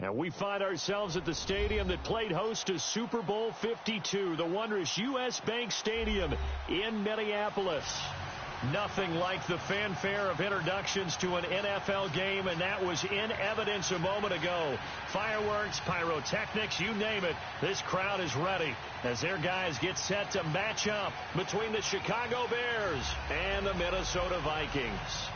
And we find ourselves at the stadium that played host to Super Bowl 52, the wondrous U.S. Bank Stadium in Minneapolis. Nothing like the fanfare of introductions to an NFL game, and that was in evidence a moment ago. Fireworks, pyrotechnics, you name it. This crowd is ready as their guys get set to match up between the Chicago Bears and the Minnesota Vikings.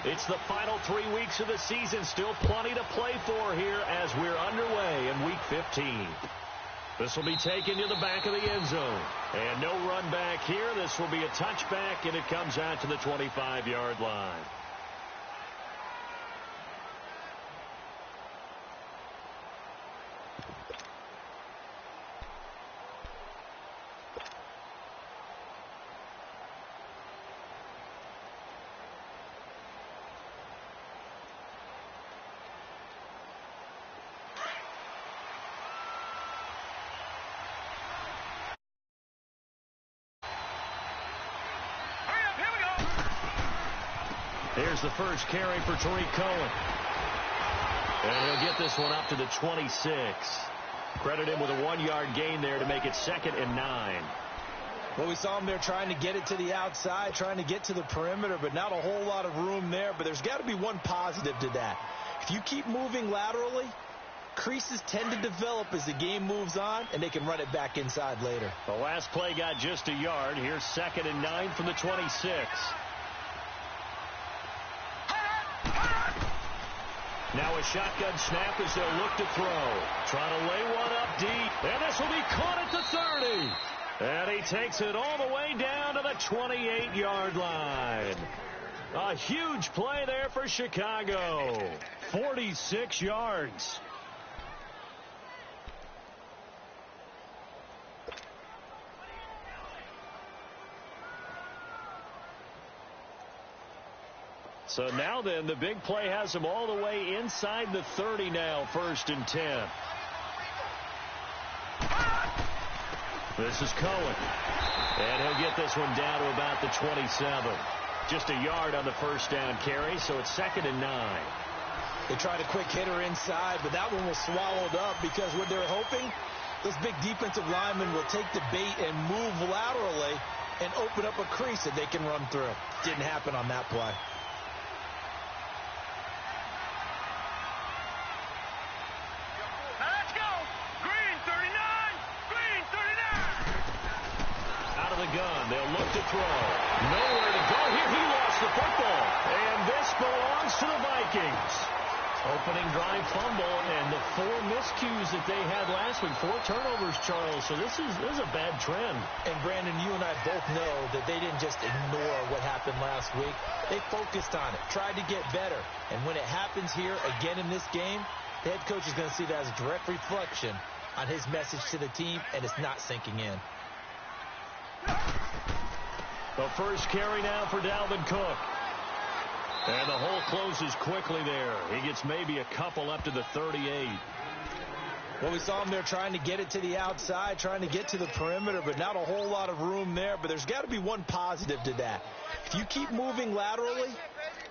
It's the final 3 weeks of the season. Still plenty to play for here as we're underway in Week 15. This will be taken to the back of the end zone. And no run back here. This will be a touchback, and it comes out to the 25-yard line. Here's the first carry for Tariq Cohen. And he'll get this one up to the 26. Credit him with a 1-yard gain there to make it 2nd and 9. Well, we saw him there trying to get it to the outside, trying to get to the perimeter, but not a whole lot of room there. But there's got to be one positive to that. If you keep moving laterally, creases tend to develop as the game moves on, and they can run it back inside later. The last play got just a yard. Here's 2nd and 9 from the 26. Now a shotgun snap as they'll look to throw. Trying to lay one up deep. And this will be caught at the 30. And he takes it all the way down to the 28-yard line. A huge play there for Chicago. 46 yards. So now then, the big play has him all the way inside the 30 now, 1st and 10. This is Cohen. And he'll get this one down to about the 27. Just a yard on the first down carry, so it's 2nd and 9. They tried a quick hitter inside, but that one was swallowed up because what they're hoping, those big defensive linemen will take the bait and move laterally and open up a crease that they can run through. Didn't happen on that play. Gun. They'll look to throw. Nowhere to go here. He lost the football. And this belongs to the Vikings. Opening drive fumble and the 4 miscues that they had last week. 4 turnovers, Charles. So this is a bad trend. And Brandon, you and I both know that they didn't just ignore what happened last week. They focused on it, tried to get better. And when it happens here again in this game, the head coach is going to see that as a direct reflection on his message to the team, and it's not sinking in. The first carry now for Dalvin Cook. And the hole closes quickly there. He gets maybe a couple up to the 38. Well, we saw him there trying to get it to the outside, trying to get to the perimeter, but not a whole lot of room there. But there's got to be one positive to that. If you keep moving laterally,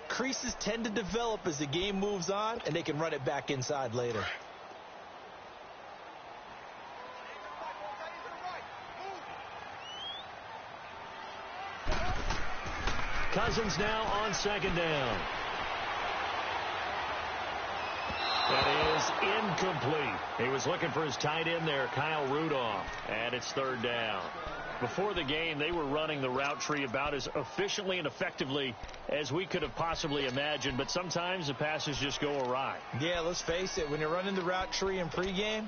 creases tend to develop as the game moves on, and they can run it back inside later. Cousins now on 2nd down. That is incomplete. He was looking for his tight end there, Kyle Rudolph, and it's 3rd down. Before the game, they were running the route tree about as efficiently and effectively as we could have possibly imagined, but sometimes the passes just go awry. Yeah, let's face it. When you're running the route tree in pregame,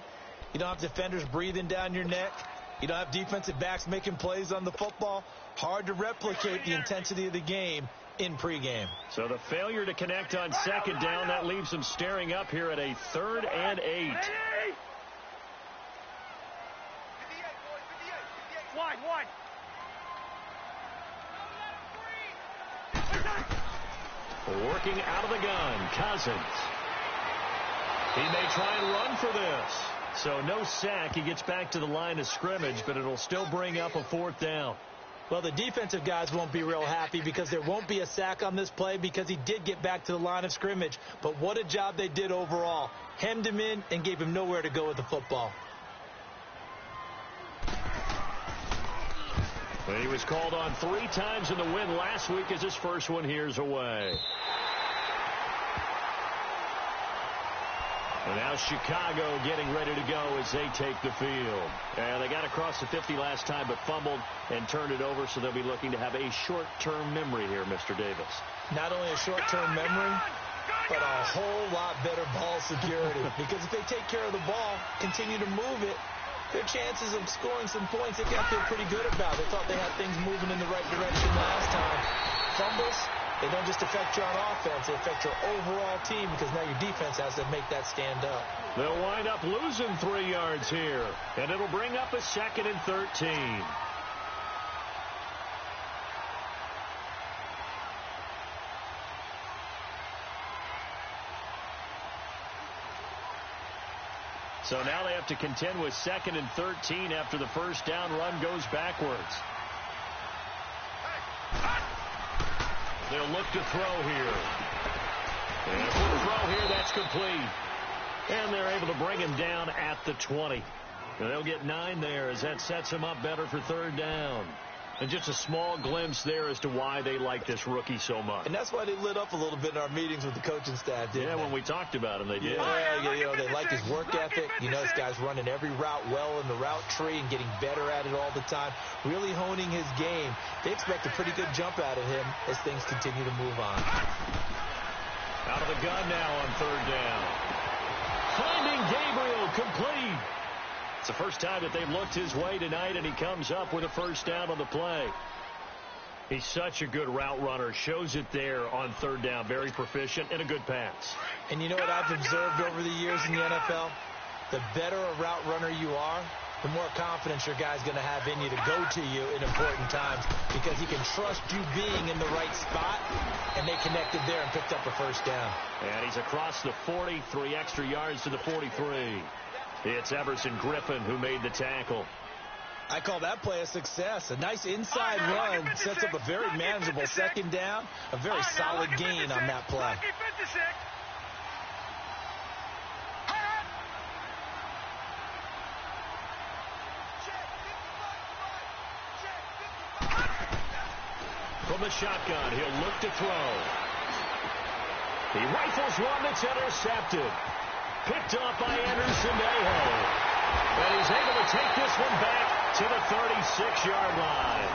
you don't have defenders breathing down your neck. You don't have defensive backs making plays on the football. Hard to replicate the intensity of the game in pregame. So the failure to connect on 2nd down, that leaves them staring up here at a 3rd and 8. Wide. Working out of the gun, Cousins. He may try and run for this. So no sack. He gets back to the line of scrimmage, but it'll still bring up a 4th down. Well, the defensive guys won't be real happy because there won't be a sack on this play because he did get back to the line of scrimmage. But what a job they did overall. Hemmed him in and gave him nowhere to go with the football. Well, he was called on 3 times in the win last week as his first one here's away. And now Chicago getting ready to go as they take the field. And they got across the 50 last time but fumbled and turned it over, so they'll be looking to have a short-term memory here, Mr. Davis. Not only a short-term memory, but a whole lot better ball security. Because if they take care of the ball, continue to move it, their chances of scoring some points, they got to feel pretty good about. They thought they had things moving in the right direction last time. Fumbles, they don't just affect you on offense, they affect your overall team because now your defense has to make that stand up. They'll wind up losing 3 yards here, and it'll bring up a 2nd and 13. So now they have to contend with 2nd and 13 after the first down run goes backwards. They'll look to throw here. And for the throw here, that's complete. And they're able to bring him down at the 20. And they'll get 9 there as that sets him up better for 3rd down. And just a small glimpse there as to why they like this rookie so much. And that's why they lit up a little bit in our meetings with the coaching staff, didn't they? When we talked about him, they did. Yeah, they like his work ethic. You know, this guy's running every route well in the route tree and getting better at it all the time, really honing his game. They expect a pretty good jump out of him as things continue to move on. Out of the gun now on 3rd down. Finding Gabriel complete. It's the first time that they've looked his way tonight, and he comes up with a 1st down on the play. He's such a good route runner. Shows it there on 3rd down. Very proficient and a good pass. And you know what I've observed over the years in the NFL? The better a route runner you are, the more confidence your guy's going to have in you to go to you in important times because he can trust you being in the right spot, and they connected there and picked up a 1st down. And he's across the 40, 3 extra yards to the 43. It's Everson Griffin who made the tackle. I call that play a success. A nice inside run sets up a very manageable 2nd down. A very solid gain on that play. From the shotgun, he'll look to throw. He rifles one that's intercepted. Picked off by Anderson Aho. And he's able to take this one back to the 36-yard line.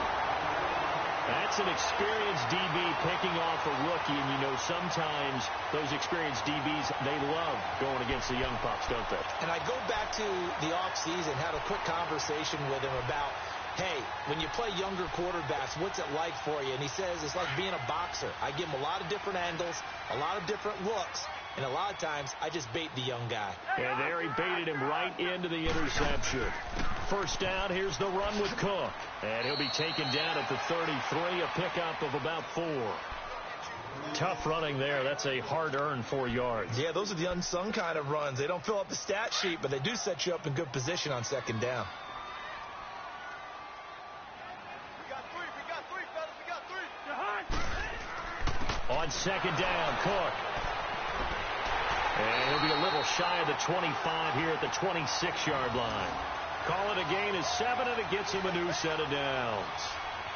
That's an experienced DB picking off a rookie, and you know sometimes those experienced DBs, they love going against the young pups, don't they? And I go back to the offseason, had a quick conversation with him about, hey, when you play younger quarterbacks, what's it like for you? And he says it's like being a boxer. I give him a lot of different angles, a lot of different looks, and a lot of times I just bait the young guy. And there he baited him right into the interception. 1st down, here's the run with Cook. And he'll be taken down at the 33, a pickup of about 4. Tough running there. That's a hard-earned 4 yards. Yeah, those are the unsung kind of runs. They don't fill up the stat sheet, but they do set you up in good position on 2nd down. On 2nd down, Cook. And he'll be a little shy of the 25 here at the 26-yard line. Call it a gain of 7, and it gets him a new set of downs.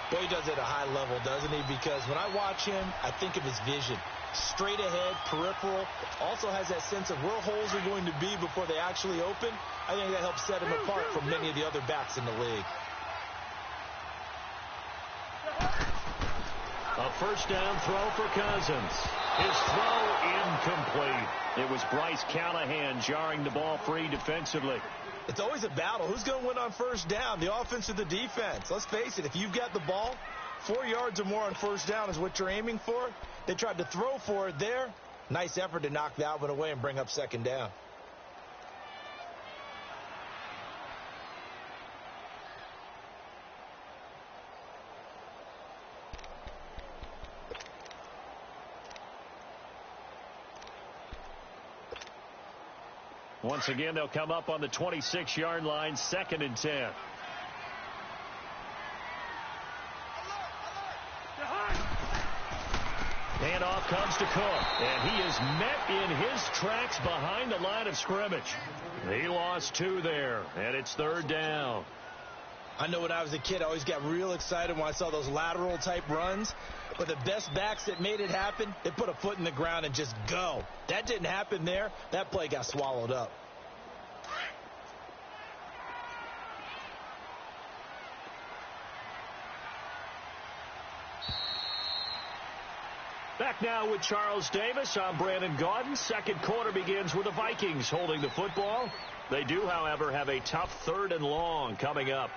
Boy, he does it at a high level, doesn't he? Because when I watch him, I think of his vision. Straight ahead, peripheral. Also has that sense of where holes are going to be before they actually open. I think that helps set him apart from many of the other backs in the league. A 1st down throw for Cousins. His throw incomplete. It was Bryce Callahan jarring the ball free defensively. It's always a battle. Who's going to win on 1st down, the offense or the defense? Let's face it, if you've got the ball, 4 yards or more on 1st down is what you're aiming for. They tried to throw for it there. Nice effort to knock that one away and bring up 2nd down. Once again, they'll come up on the 26-yard line, 2nd and 10. Handoff comes to Cook, and he is met in his tracks behind the line of scrimmage. He lost 2 there, and it's 3rd down. I know when I was a kid, I always got real excited when I saw those lateral-type runs. But the best backs that made it happen, they put a foot in the ground and just go. That didn't happen there. That play got swallowed up. Back now with Charles Davis. I'm Brandon Gaudin. Second quarter begins with the Vikings holding the football. They do, however, have a tough 3rd and long coming up.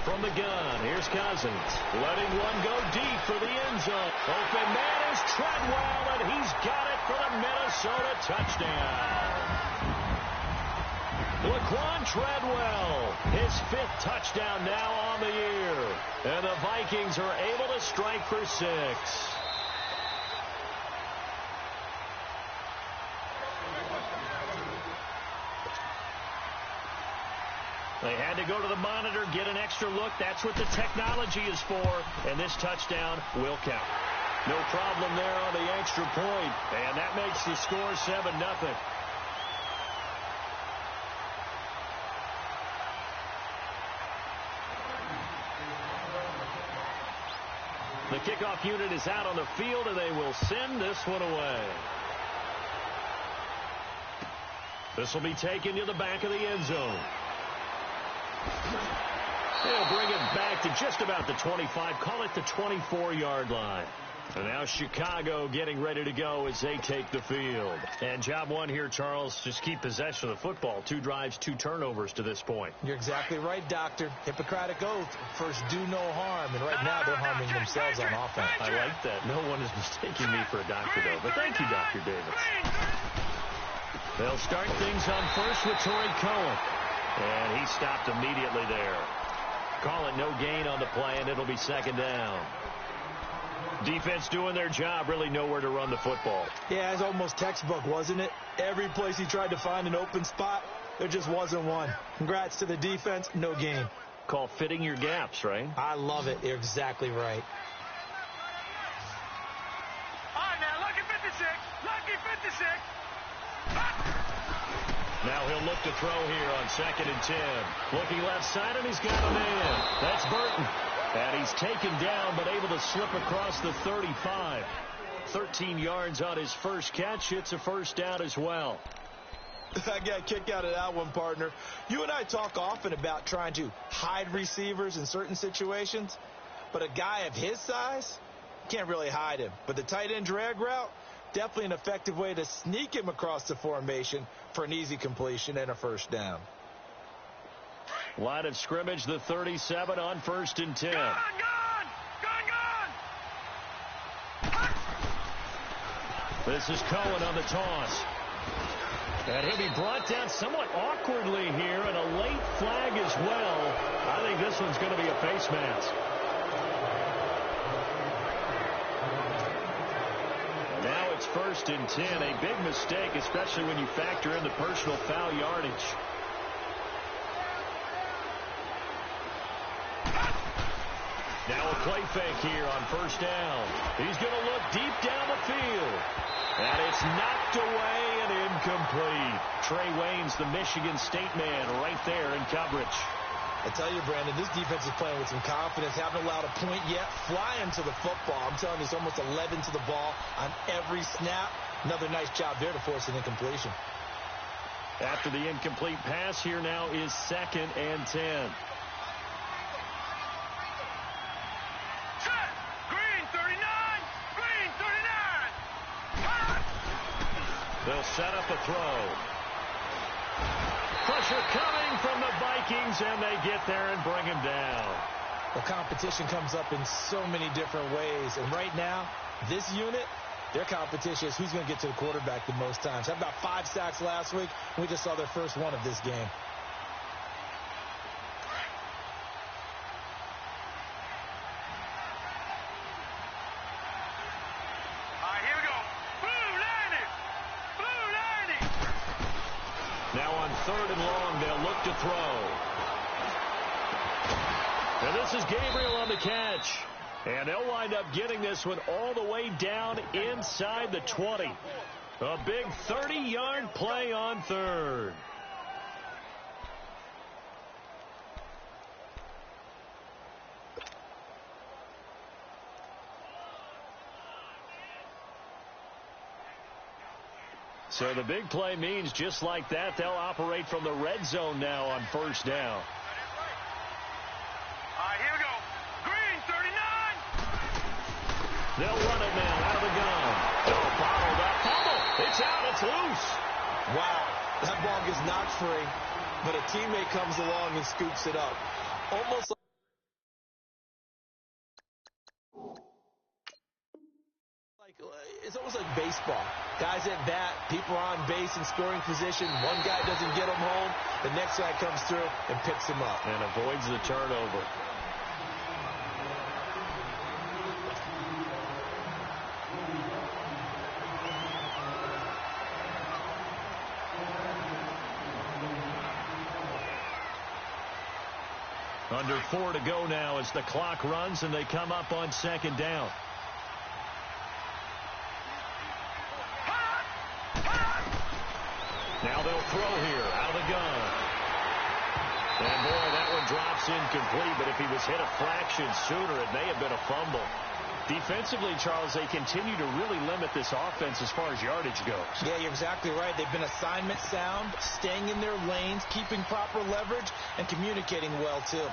From the gun, here's Cousins, letting one go deep for the end zone. Open man is Treadwell, and he's got it for the Minnesota touchdown. Laquan Treadwell, his 5th touchdown now on the year. And the Vikings are able to strike for 6. They had to go to the monitor, get an extra look. That's what the technology is for. And this touchdown will count. No problem there on the extra point. And that makes the score 7-0. The kickoff unit is out on the field, and they will send this one away. This will be taken to the back of the end zone. They'll bring it back to just about the 25, call it the 24-yard line. And now Chicago getting ready to go as they take the field. And job one here, Charles, just keep possession of the football. 2 drives, 2 turnovers to this point. You're exactly right, Doctor. Hippocratic oath. First, do no harm. And right now, they're harming themselves on offense. I like that. No one is mistaking me for a doctor, though. But thank you, Dr. Davis. They'll start things on first with Torrey Cohen. And he stopped immediately there. Call it no gain on the play, and it'll be 2nd down. Defense doing their job, really nowhere to run the football. Yeah, it's almost textbook, wasn't it? Every place he tried to find an open spot, there just wasn't one. Congrats to the defense, no gain. Called fitting your gaps, right? I love it. You're exactly right. All right, now, lucky 56. Lucky 56. Now he'll look to throw here on 2nd and 10. Looking left side, and he's got a man. That's Burton. And he's taken down, but able to slip across the 35. 13 yards on his first catch. It's a first down as well. I got a kick out of that one, partner. You and I talk often about trying to hide receivers in certain situations. But a guy of his size, can't really hide him. But the tight end drag route, definitely an effective way to sneak him across the formation for an easy completion and a first down. Line of scrimmage, the 37 on 1st and 10. Gone! This is Cohen on the toss. And he'll be brought down somewhat awkwardly here, and a late flag as well. I think this one's going to be a face mask. Now it's 1st and 10. A big mistake, especially when you factor in the personal foul yardage. Now a play fake here on first down. He's going to look deep down the field. And it's knocked away and incomplete. Trey Waynes, the Michigan State man, right there in coverage. I tell you, Brandon, this defense is playing with some confidence. Haven't allowed a point yet. Flying to the football. I'm telling you, it's almost 11 to the ball on every snap. Another nice job there to force an incompletion. After the incomplete pass, here now is 2nd and 10. They'll set up a throw. Pressure coming from the Vikings, and they get there and bring him down. Well, competition comes up in so many different ways. And right now, this unit, Their competition is who's going to get to the quarterback the most times. Had about 5 sacks last week. We just saw their first one of this game. All right, here we go. Blue 90. Now on 3rd and long, they'll look to throw. And this is Gabriel on the catch. And they'll wind up getting this one all the way down inside the 20. A big 30-yard play on 3rd. So the big play means just like that, they'll operate from the red zone now on 1st down. All right, here we go. Green 39. They'll run it now out of the gun. Oh, bottled up. Fumble. It's out. It's loose. Wow, that ball gets knocked free, but a teammate comes along and scoops it up. Almost like it's almost like baseball. Guys at bat, people are on base in scoring position. One guy doesn't get him home. The next guy comes through and picks him up. And avoids the turnover. Under 4 to go now as the clock runs and they come up on 2nd down. Now they'll throw here out of the gun. And boy, that one drops incomplete, but if he was hit a fraction sooner, it may have been a fumble. Defensively, Charles, they continue to really limit this offense as far as yardage goes. Yeah, you're exactly right. They've been assignment sound, staying in their lanes, keeping proper leverage, and communicating well, too.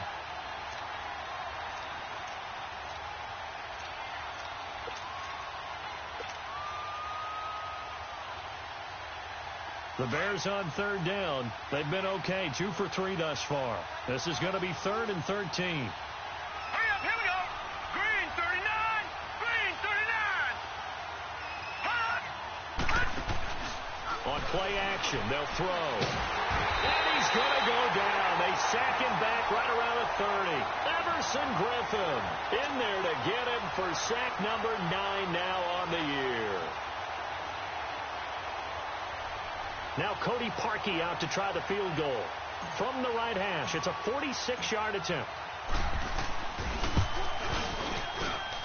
The Bears on 3rd down. They've been okay, 2 for 3 thus far. This is going to be 3rd and 13. Hurry up, here we go. Green 39. Green 39. On play action, they'll throw. And he's going to go down. They sack him back right around the 30. Everson Griffin in there to get him for sack number 9 now on the year. Now Cody Parkey out to try the field goal. From the right hash, it's a 46-yard attempt.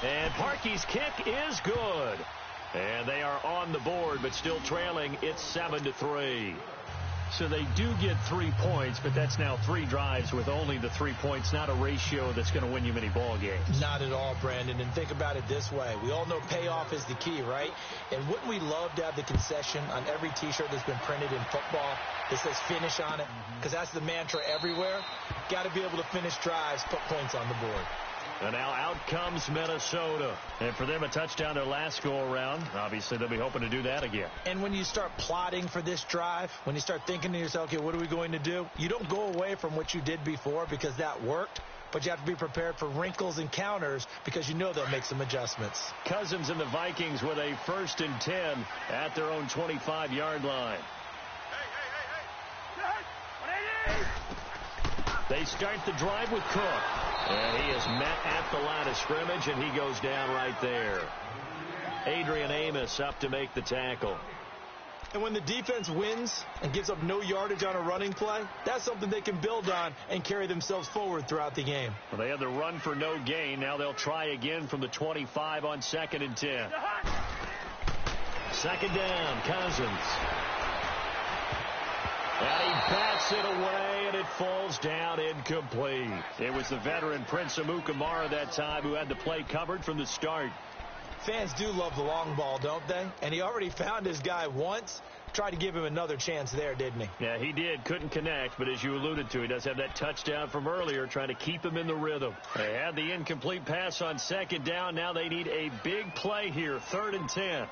And Parkey's kick is good. And they are on the board, but still trailing. It's 7-3. So they do get 3 points, but that's now 3 drives with only the 3 points, not a ratio that's going to win you many ball games. Not at all, Brandon. And think about it this way. We all know payoff is the key, right? And wouldn't we love to have the concession on every T-shirt that's been printed in football that says finish on it? Because that's the mantra everywhere. Got to be able to finish drives, put points on the board. And now out comes Minnesota. And for them, a touchdown their last go-around. Obviously, they'll be hoping to do that again. And when you start plotting for this drive, when you start thinking to yourself, okay, what are we going to do? You don't go away from what you did before because that worked. But you have to be prepared for wrinkles and counters because you know they'll make some adjustments. Cousins and the Vikings with a 1st and 10 at their own 25-yard line. They start the drive with Cook. And he is met at the line of scrimmage, and he goes down right there. Adrian Amos up to make the tackle. And when the defense wins and gives up no yardage on a running play, that's something they can build on and carry themselves forward throughout the game. Well, they had the run for no gain. Now they'll try again from the 25 on 2nd and 10. 2nd down, Cousins. And he bats it away, and it falls down incomplete. It was the veteran Prince Amukamara that time who had the play covered from the start. Fans do love the long ball, don't they? And he already found his guy once. Tried to give him another chance there, didn't he? Yeah, he did. Couldn't connect, but as you alluded to, he does have that touchdown from earlier, trying to keep him in the rhythm. They had the incomplete pass on 2nd down. Now they need a big play here, 3rd and 10.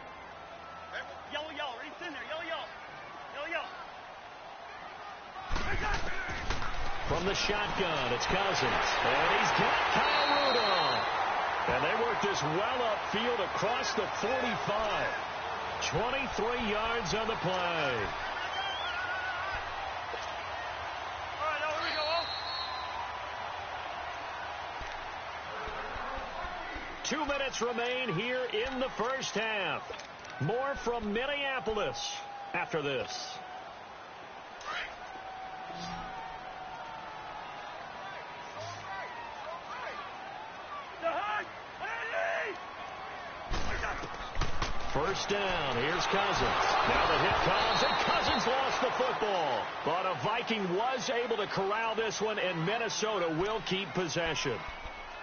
Yellow, right in there. Yellow. From the shotgun, it's Cousins. And he's got Kyle Rudolph. And they work this well upfield across the 45. 23 yards on the play. 2 minutes remain here in the first half. More from Minneapolis after this. First down. Here's Cousins. Now the hit comes, and Cousins lost the football. But a Viking was able to corral this one, and Minnesota will keep possession.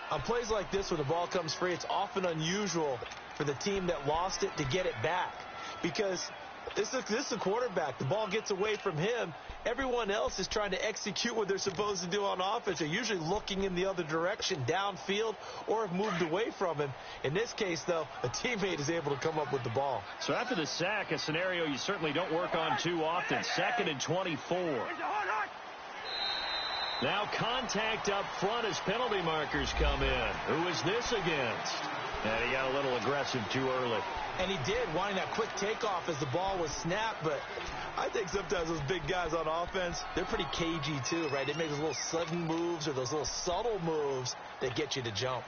On plays like this where the ball comes free, it's often unusual for the team that lost it to get it back. Because this is a quarterback. The ball gets away from him. Everyone else is trying to execute what they're supposed to do on offense. They're usually looking in the other direction, downfield, or have moved away from him. In this case, though, a teammate is able to come up with the ball. So after the sack, a scenario you certainly don't work on too often. 2nd and 24. Now contact up front as penalty markers come in. Who is this against? And he got a little aggressive too early. And he did, wanting that quick takeoff as the ball was snapped. But I think sometimes those big guys on offense, they're pretty cagey too, right? They make those little sudden moves or those little subtle moves that get you to jump.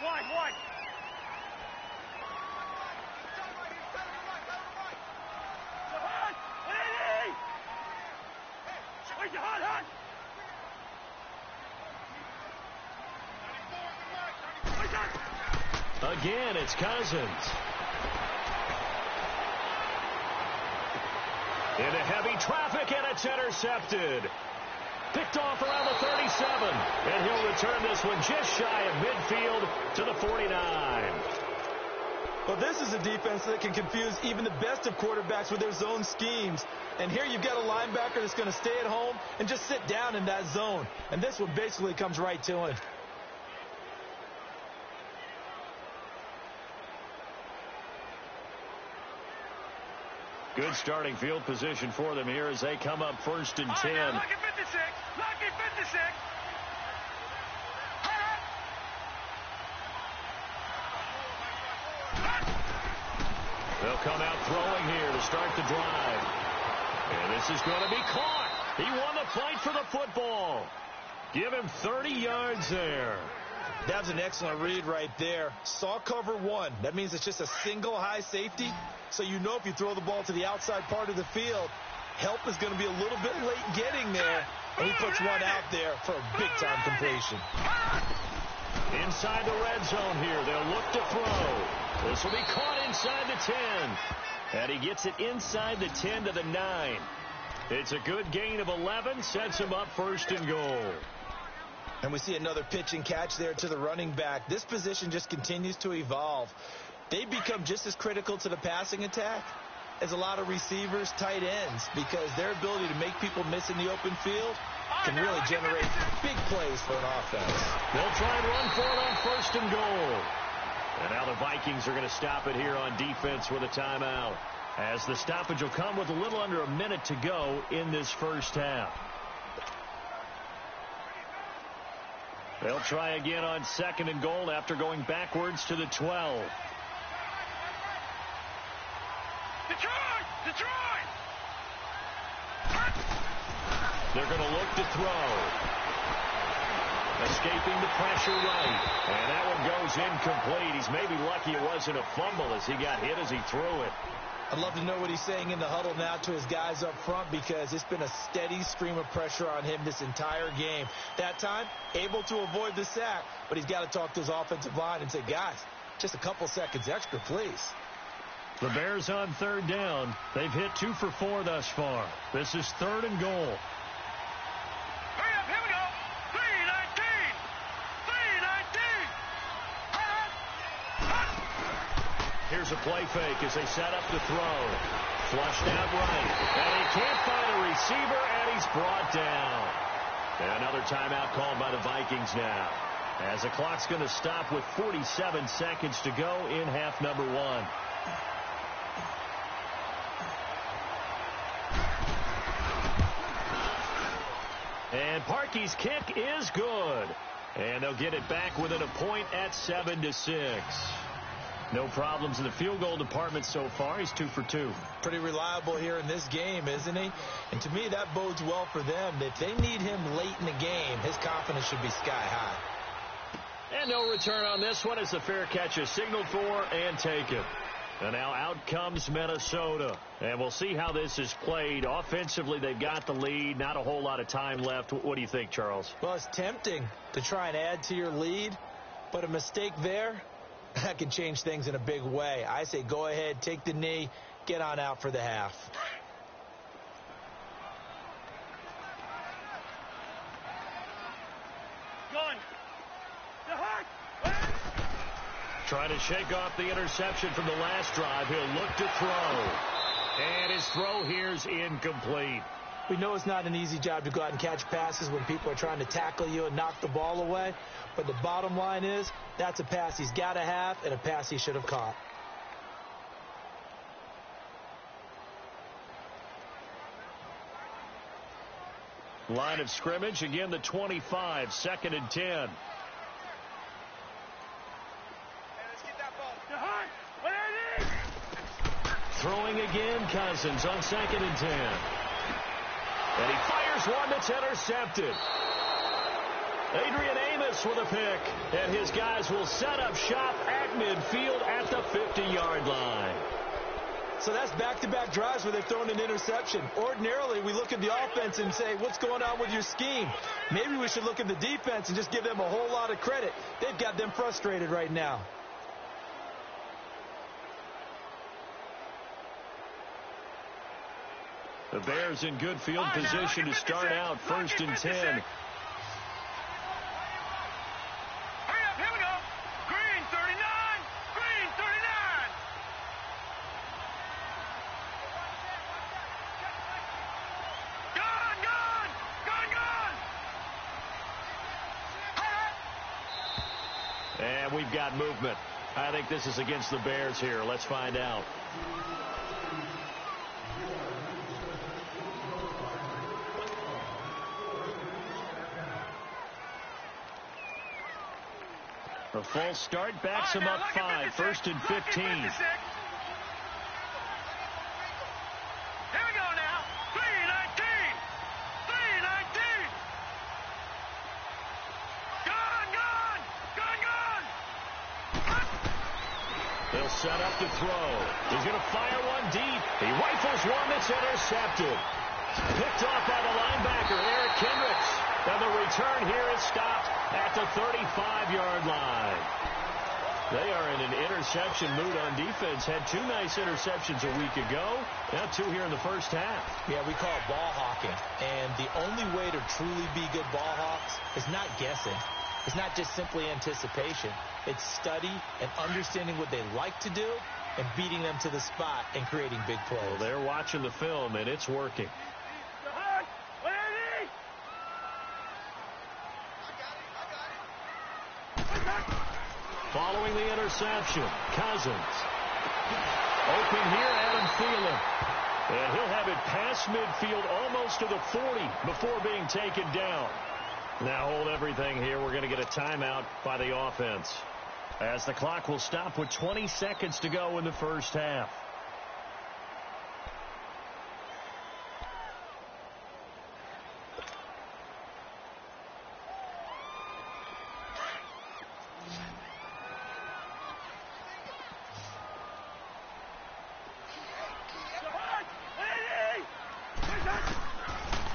One. Again, it's Cousins. Into heavy traffic, and it's intercepted. Picked off around the 37. And he'll return this one just shy of midfield to the 49. Well, this is a defense that can confuse even the best of quarterbacks with their zone schemes. And here you've got a linebacker that's going to stay at home and just sit down in that zone. And this one basically comes right to him. Good starting field position for them here as they come up 1st and 10. Lucky 56. Lucky 56. They'll come out throwing here to start the drive. And this is going to be caught. He won the fight for the football. Give him 30 yards there. That was an excellent read right there. Saw cover 1. That means it's just a single high safety. So you know if you throw the ball to the outside part of the field, help is going to be a little bit late getting there. And he puts one out there for a big-time completion. Inside the red zone here. They'll look to throw. This will be caught inside the 10. And he gets it inside the 10 to the 9. It's a good gain of 11. Sets him up 1st and goal. And we see another pitch and catch there to the running back. This position just continues to evolve. They become just as critical to the passing attack as a lot of receivers, tight ends, because their ability to make people miss in the open field can really generate big plays for an offense. They'll try and run for it on 1st and goal. And now the Vikings are going to stop it here on defense with a timeout, as the stoppage will come with a little under a minute to go in this first half. They'll try again on 2nd and goal after going backwards to the 12. Detroit! They're going to look to throw. Escaping the pressure right. And that one goes incomplete. He's maybe lucky it wasn't a fumble as he got hit as he threw it. I'd love to know what he's saying in the huddle now to his guys up front, because it's been a steady stream of pressure on him this entire game. That time, able to avoid the sack, but he's got to talk to his offensive line and say, guys, just a couple seconds extra, please. The Bears on 3rd down. They've hit 2 for 4 thus far. This is 3rd and goal. Hurry up, here we go. 3-19. Here's a play fake as they set up to throw. Flushed out right. And he can't find a receiver, and he's brought down. And another timeout called by the Vikings now, as the clock's going to stop with 47 seconds to go in half number 1. And Parkey's kick is good. And they'll get it back within a point at 7-6. No problems in the field goal department so far. He's 2 for 2. Pretty reliable here in this game, isn't he? And to me, that bodes well for them. If they need him late in the game, his confidence should be sky high. And no return on this one as the fair catch is signaled for and taken. And now out comes Minnesota. And we'll see how this is played. Offensively, they've got the lead. Not a whole lot of time left. What do you think, Charles? Well, it's tempting to try and add to your lead, but a mistake there, that can change things in a big way. I say go ahead, take the knee, get on out for the half. Going. Trying to shake off the interception from the last drive. He'll look to throw. And his throw here's incomplete. We know it's not an easy job to go out and catch passes when people are trying to tackle you and knock the ball away. But the bottom line is, that's a pass he's got to have and a pass he should have caught. Line of scrimmage, again the 25, 2nd and 10. Throwing again, Cousins on 2nd and 10. And he fires one that's intercepted. Adrian Amos with a pick. And his guys will set up shop at midfield at the 50-yard line. So that's back-to-back drives where they've thrown an interception. Ordinarily, we look at the offense and say, what's going on with your scheme? Maybe we should look at the defense and just give them a whole lot of credit. They've got them frustrated right now. The Bears in good field position to start out 1st and 10. Hurry up, here we go. Green 39. Green 39. Gone. And we've got movement. I think this is against the Bears here. Let's find out. The false start backs him up 5, 1st and 15. Here we go now. 319. 319. Gone. They'll set up to throw. He's going to fire one deep. He rifles one that's intercepted. Picked off by the linebacker, Eric Kendricks. And the return here is stopped at the 35-yard line. They are in an interception mood on defense. Had 2 nice interceptions a week ago. Now 2 here in the first half. Yeah, we call it ball hawking. And the only way to truly be good ball hawks is not guessing. It's not just simply anticipation. It's study and understanding what they like to do and beating them to the spot and creating big plays. Well, they're watching the film, and it's working. Following the interception, Cousins. Open here, Adam Thielen. And he'll have it past midfield almost to the 40 before being taken down. Now hold everything here. We're going to get a timeout by the offense, as the clock will stop with 20 seconds to go in the first half.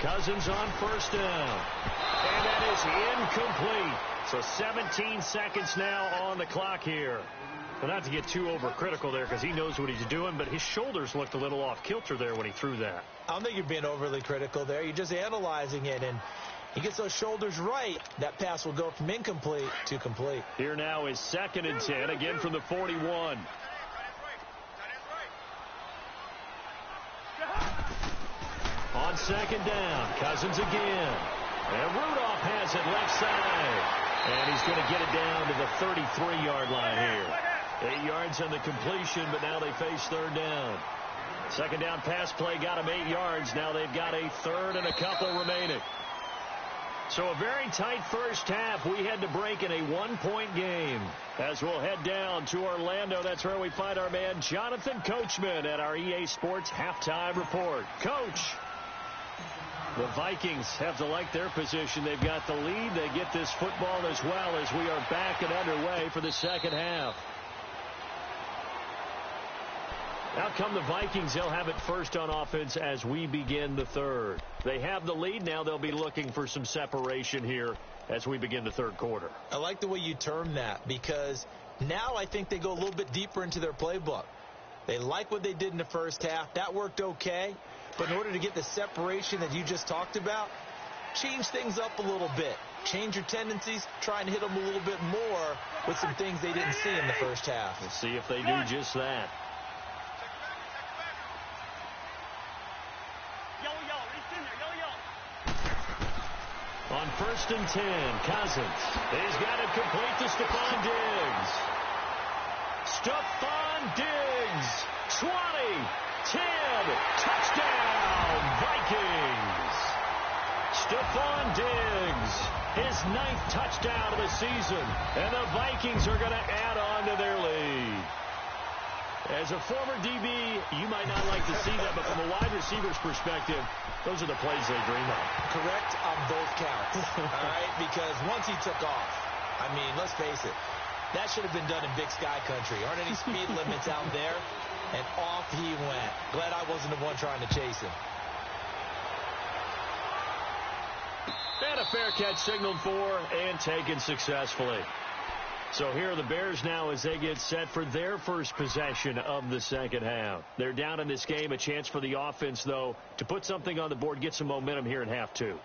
Cousins on 1st down. And that is incomplete. So 17 seconds now on the clock here. Well, not to get too overcritical there because he knows what he's doing, but his shoulders looked a little off kilter there when he threw that. I don't think you're being overly critical there. You're just analyzing it, and he gets those shoulders right. That pass will go from incomplete to complete. Here now is 2nd and 10, again from the 41. On 2nd down, Cousins again. And Rudolph has it left side. And he's going to get it down to the 33-yard line here. 8 yards on the completion, but now they face 3rd down. 2nd down pass play got him 8 yards. Now they've got a 3rd and a couple remaining. So a very tight first half. We had to break in a one-point game. As we'll head down to Orlando, that's where we find our man Jonathan Coachman at our EA Sports Halftime Report. Coach, the Vikings have to like their position. They've got the lead. They get this football as well as we are back and underway for the second half. Out come the Vikings. They'll have it first on offense as we begin the third. They have the lead. Now they'll be looking for some separation here as we begin the third quarter. I like the way you term that, because now I think they go a little bit deeper into their playbook. They like what they did in the first half. That worked okay. But in order to get the separation that you just talked about, change things up a little bit. Change your tendencies. Try and hit them a little bit more with some things they didn't see in the first half. We'll see if they do just that. On 1st and 10, Cousins. He's got it complete to Stephon Diggs. Stephon Diggs, 20, 10, touchdown, Vikings. Stephon Diggs, his 9th touchdown of the season, and the Vikings are going to add on to their lead. As a former DB, you might not like to see that, but from a wide receiver's perspective, those are the plays they dream of. Correct on both counts, all right? Because once he took off, I mean, let's face it, that should have been done in Big Sky Country. Aren't any speed limits out there? And off he went. Glad I wasn't the one trying to chase him. And a fair catch signaled for and taken successfully. So here are the Bears now as they get set for their first possession of the second half. They're down in this game. A chance for the offense, though, to put something on the board, get some momentum here in half two.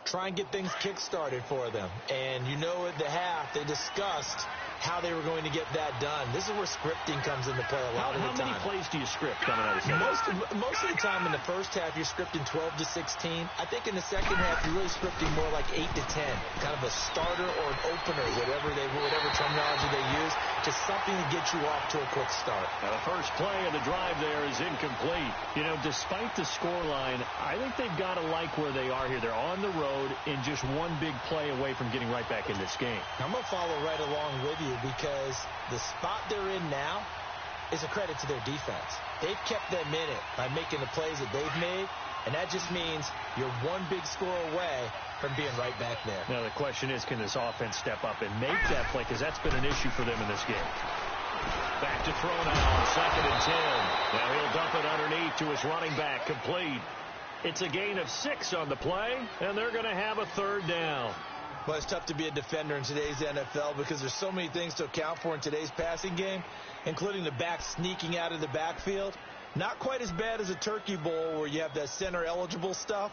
Try and get things kick-started for them. And you know at the half they discussed how they were going to get that done. This is where scripting comes into play a lot of the time. How many plays do you script coming out of the Most of the time in the first half, you're scripting 12 to 16. I think in the second half, you're really scripting more like 8 to 10. Kind of a starter or an opener, whatever terminology they use, just something to get you off to a quick start. Now, the first play of the drive there is incomplete. You know, despite the scoreline, I think they've got to like where they are here. They're on the road and just one big play away from getting right back in this game. I'm going to follow right along with you, because the spot they're in now is a credit to their defense. They've kept them in it by making the plays that they've made, and that just means you're one big score away from being right back there. Now, the question is, can this offense step up and make that play, because that's been an issue for them in this game. Back to throw now on 2nd and 10. Now he'll dump it underneath to his running back, complete. It's a gain of 6 on the play, and they're going to have a third down. Well, it's tough to be a defender in today's NFL because there's so many things to account for in today's passing game, including the back sneaking out of the backfield. Not quite as bad as a Turkey Bowl where you have that center-eligible stuff,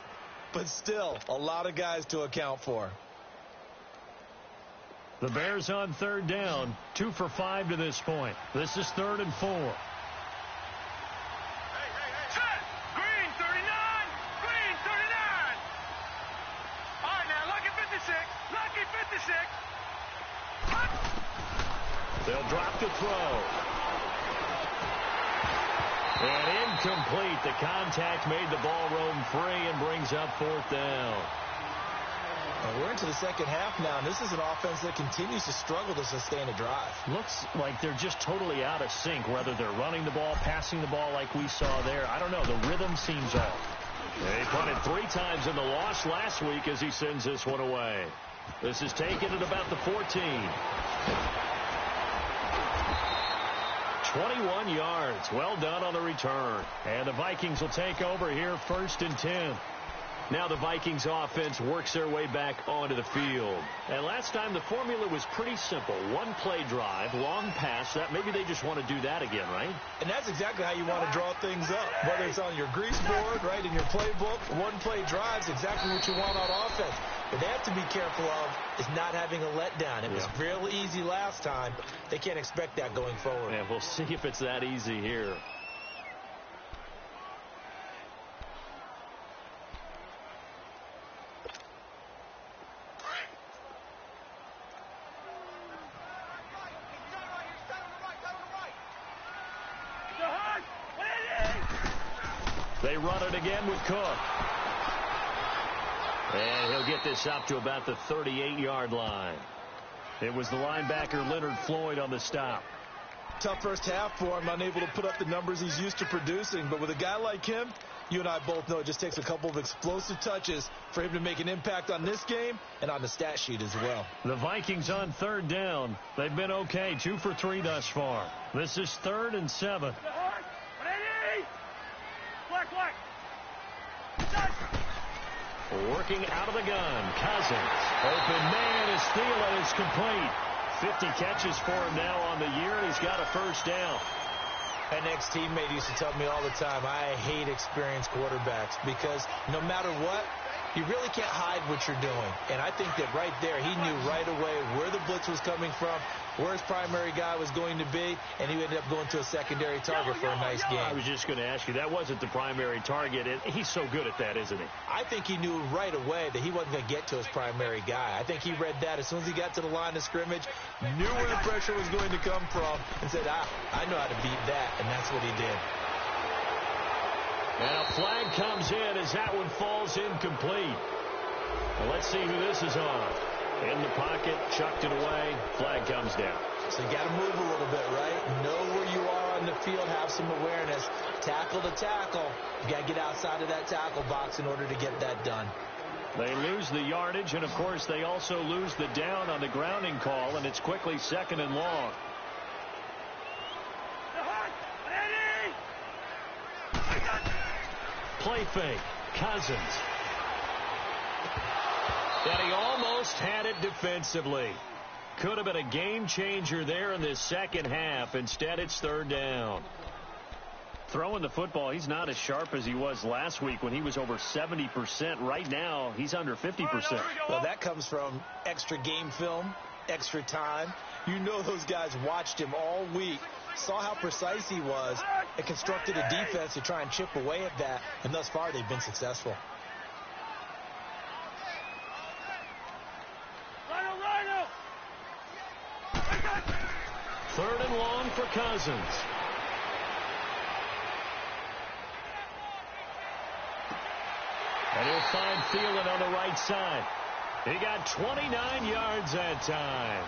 but still a lot of guys to account for. The Bears on third down, 2 for 5 to this point. This is 3rd and 4. Green 39. Green 39. All right, now, Lucky 56. Lucky 56. They'll drop to throw. And incomplete. The contact made the ball roam free and brings up 4th down. We're into the second half now, and this is an offense that continues to struggle to sustain a drive. Looks like they're just totally out of sync, whether they're running the ball, passing the ball like we saw there. I don't know. The rhythm seems off. They punted 3 times in the loss last week as he sends this one away. This is taken at about the 14. 21 yards. Well done on the return. And the Vikings will take over here 1st and 10. Now the Vikings offense works their way back onto the field. And last time the formula was pretty simple. 1-play drive, long pass. That maybe they just want to do that again, right? And that's exactly how you want to draw things up. Whether it's on your grease board, right, in your playbook, 1-play drives, exactly what you want on offense. What they have to be careful of is not having a letdown. It was real easy last time. They can't expect that going forward. And we'll see if it's that easy here. They run it again with Cook. And he'll get this up to about the 38-yard line. It was the linebacker Leonard Floyd on the stop. Tough first half for him, unable to put up the numbers he's used to producing. But with a guy like him, you and I both know it just takes a couple of explosive touches for him to make an impact on this game and on the stat sheet as well. The Vikings on third down. They've been okay, 2 for 3 thus far. This is 3rd and 7. Working out of the gun, Cousins. Open man as Thielen is complete. 50 catches for him now on the year, and he's got a first down. An ex-teammate used to tell me all the time, I hate experienced quarterbacks because no matter what, you really can't hide what you're doing. And I think that right there, he knew right away where the blitz was coming from, where his primary guy was going to be, and he ended up going to a secondary target for a nice game. I was just going to ask you, that wasn't the primary target, and he's so good at that, isn't he? I think he knew right away that he wasn't going to get to his primary guy. I think he read that as soon as he got to the line of scrimmage, knew where the pressure was going to come from, and said, I know how to beat that, and that's what he did. And a flag comes in as that one falls incomplete. Well, let's see who this is on. In the pocket, chucked it away, flag comes down. So you got to move a little bit, right? Know where you are on the field, have some awareness. Tackle to tackle. You got to get outside of that tackle box in order to get that done. They lose the yardage, and of course they also lose the down on the grounding call, and it's quickly 2nd and long. Play fake. Cousins. And he almost had it defensively. Could have been a game changer there in this second half. Instead, it's 3rd down. Throwing the football, he's not as sharp as he was last week when he was over 70%. Right now, he's under 50%. Well, that comes from extra game film, extra time. You know those guys watched him all week, saw how precise he was, and constructed a defense to try and chip away at that. And thus far, they've been successful. Third and long for Cousins. And he'll find Thielen on the right side. He got 29 yards that time.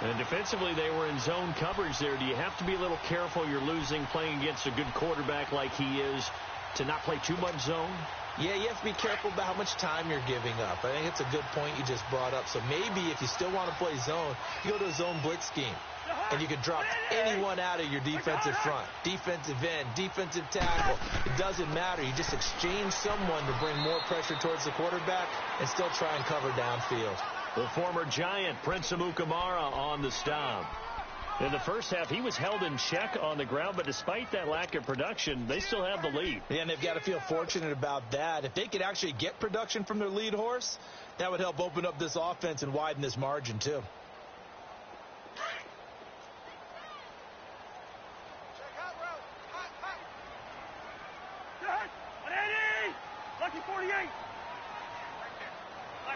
And defensively, they were in zone coverage there. Do you have to be a little careful? You're losing playing against a good quarterback like he is to not play too much zone? Yeah, you have to be careful about how much time you're giving up. I think it's a good point you just brought up. So maybe if you still want to play zone, you go to a zone blitz scheme. And you can drop anyone out of your defensive front. Defensive end, defensive tackle. It doesn't matter. You just exchange someone to bring more pressure towards the quarterback and still try and cover downfield. The former Giant, Prince Amukamara, on the stop. In the first half, he was held in check on the ground, but despite that lack of production, they still have the lead. Yeah, and they've got to feel fortunate about that. If they could actually get production from their lead horse, that would help open up this offense and widen this margin, too. Lucky 48.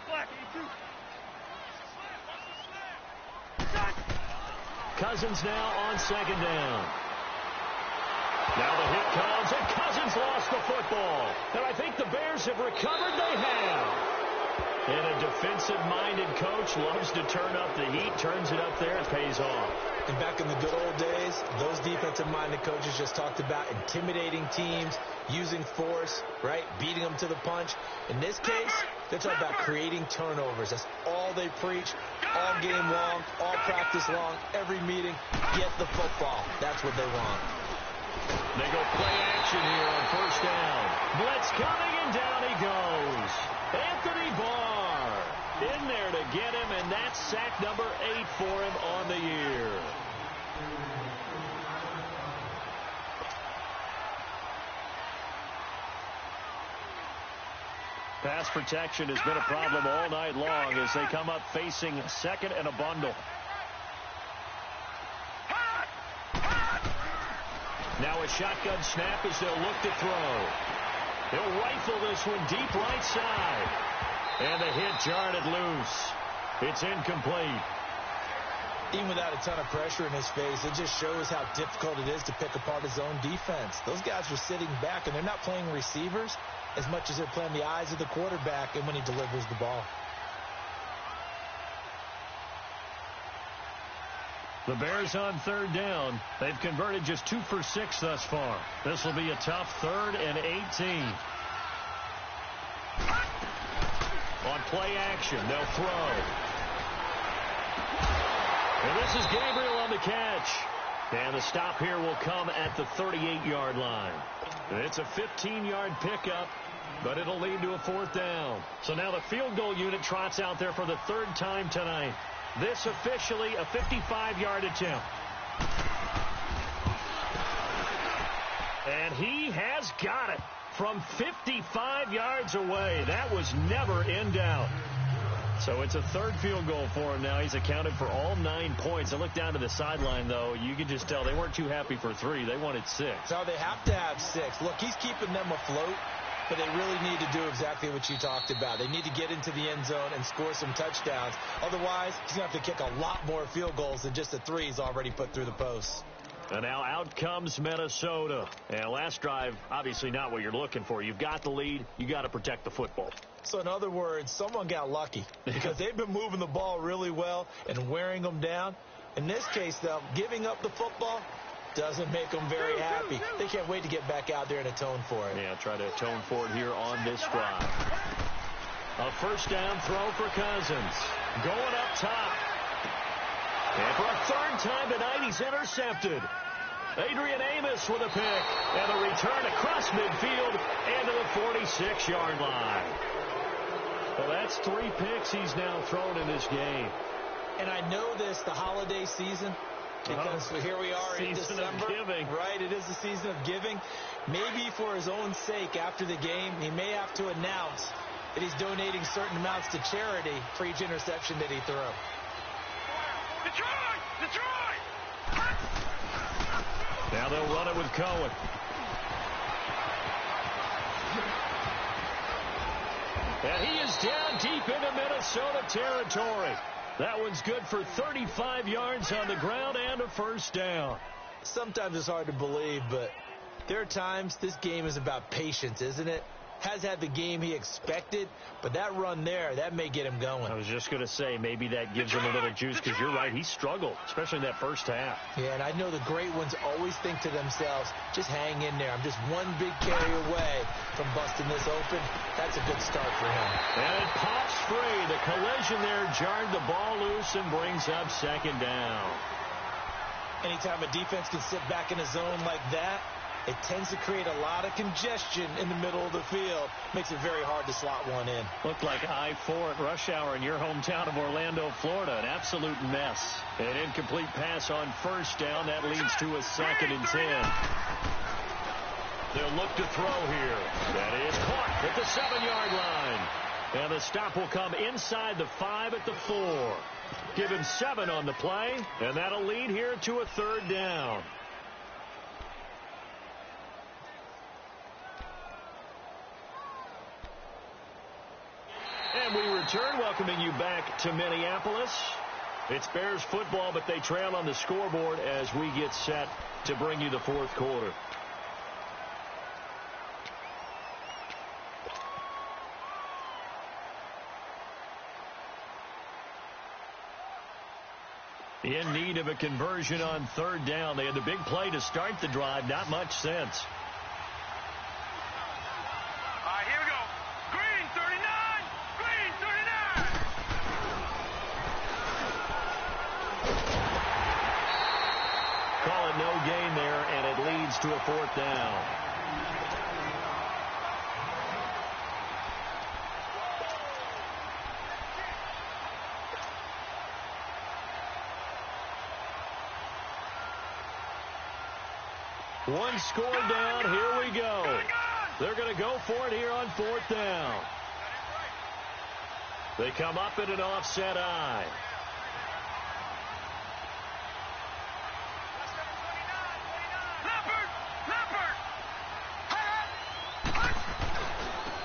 Black, 82. Cousins now on 2nd down. Now the hit comes, and Cousins lost the football. And I think the Bears have recovered. They have. And a defensive-minded coach loves to turn up the heat, turns it up there, it pays off. And back in the good old days, those defensive-minded coaches just talked about intimidating teams, using force, right, beating them to the punch. In this case, they're talking about creating turnovers. That's all they preach, all game long, all practice long, every meeting. Get the football. That's what they want. They go play action here on 1st down. Blitz coming, and down he goes. Anthony Barr in there to get him, and that's sack number 8 for him on the year. Pass protection has been a problem all night long as they come up facing 2nd and a bundle. Now a shotgun snap as they'll look to throw. He'll rifle this one deep right side. And the hit jarred it loose. It's incomplete. Even without a ton of pressure in his face, it just shows how difficult it is to pick apart his own defense. Those guys are sitting back, and they're not playing receivers as much as they're playing the eyes of the quarterback and when he delivers the ball. The Bears on third down. They've converted just 2 for 6 thus far. This will be a tough 3rd and 18. On play action, they'll throw. And this is Gabriel on the catch. And the stop here will come at the 38-yard line. It's a 15-yard pickup, but it'll lead to a 4th down. So now the field goal unit trots out there for the 3rd time tonight. This officially a 55-yard attempt. And he has got it from 55 yards away. That was never in doubt. So it's a 3rd field goal for him now. He's accounted for all 9 points. I look down to the sideline, though. You can just tell they weren't too happy for 3. They wanted 6. So they have to have 6. Look, he's keeping them afloat, but they really need to do exactly what you talked about. They need to get into the end zone and score some touchdowns. Otherwise, he's going to have to kick a lot more field goals than just the 3 he's already put through the posts. And now out comes Minnesota. And last drive, obviously not what you're looking for. You've got the lead. You got to protect the football. So in other words, someone got lucky because they've been moving the ball really well and wearing them down. In this case, though, giving up the football doesn't make them very happy. They can't wait to get back out there and atone for it. Yeah, try to atone for it here on this drive. A 1st down throw for Cousins. Going up top. And for a 3rd time tonight, he's intercepted. Adrian Amos with a pick. And a return across midfield and to the 46-yard line. Well, that's 3 picks he's now thrown in this game. And I know this, the holiday season, because here we are in December. Of giving. Right, it is the season of giving. Maybe for his own sake, after the game, he may have to announce that he's donating certain amounts to charity for each interception that he threw. Detroit! Detroit! Now they'll run it with Cohen. And he is down deep into Minnesota territory. That one's good for 35 yards on the ground and a 1st down. Sometimes it's hard to believe, but there are times this game is about patience, isn't it? Has had the game he expected, but that run there, that may get him going. I was just going to say, maybe that gives him a little juice, because you're right, he struggled, especially in that 1st half. Yeah, and I know the great ones always think to themselves, just hang in there. I'm just one big carry away from busting this open. That's a good start for him. And it pops free. The collision there jarred the ball loose and brings up 2nd down. Anytime a defense can sit back in a zone like that, it tends to create a lot of congestion in the middle of the field. Makes it very hard to slot one in. Looked like I-4 at rush hour in your hometown of Orlando, Florida. An absolute mess. An incomplete pass on 1st down. That leads to a 2nd and 10. They'll look to throw here. That is caught at the 7-yard line. And the stop will come inside the 5 at the 4. Give him 7 on the play, and that'll lead here to a 3rd down. And we return, welcoming you back to Minneapolis. It's Bears football, but they trail on the scoreboard as we get set to bring you the 4th quarter. In need of a conversion on 3rd down. They had the big play to start the drive. Not much sense. All right, here we go. Green 39. Green 39. Call it no gain there, and it leads to a 4th down. One score down. Here we go. They're going to go for it here on 4th down. They come up at an offset eye.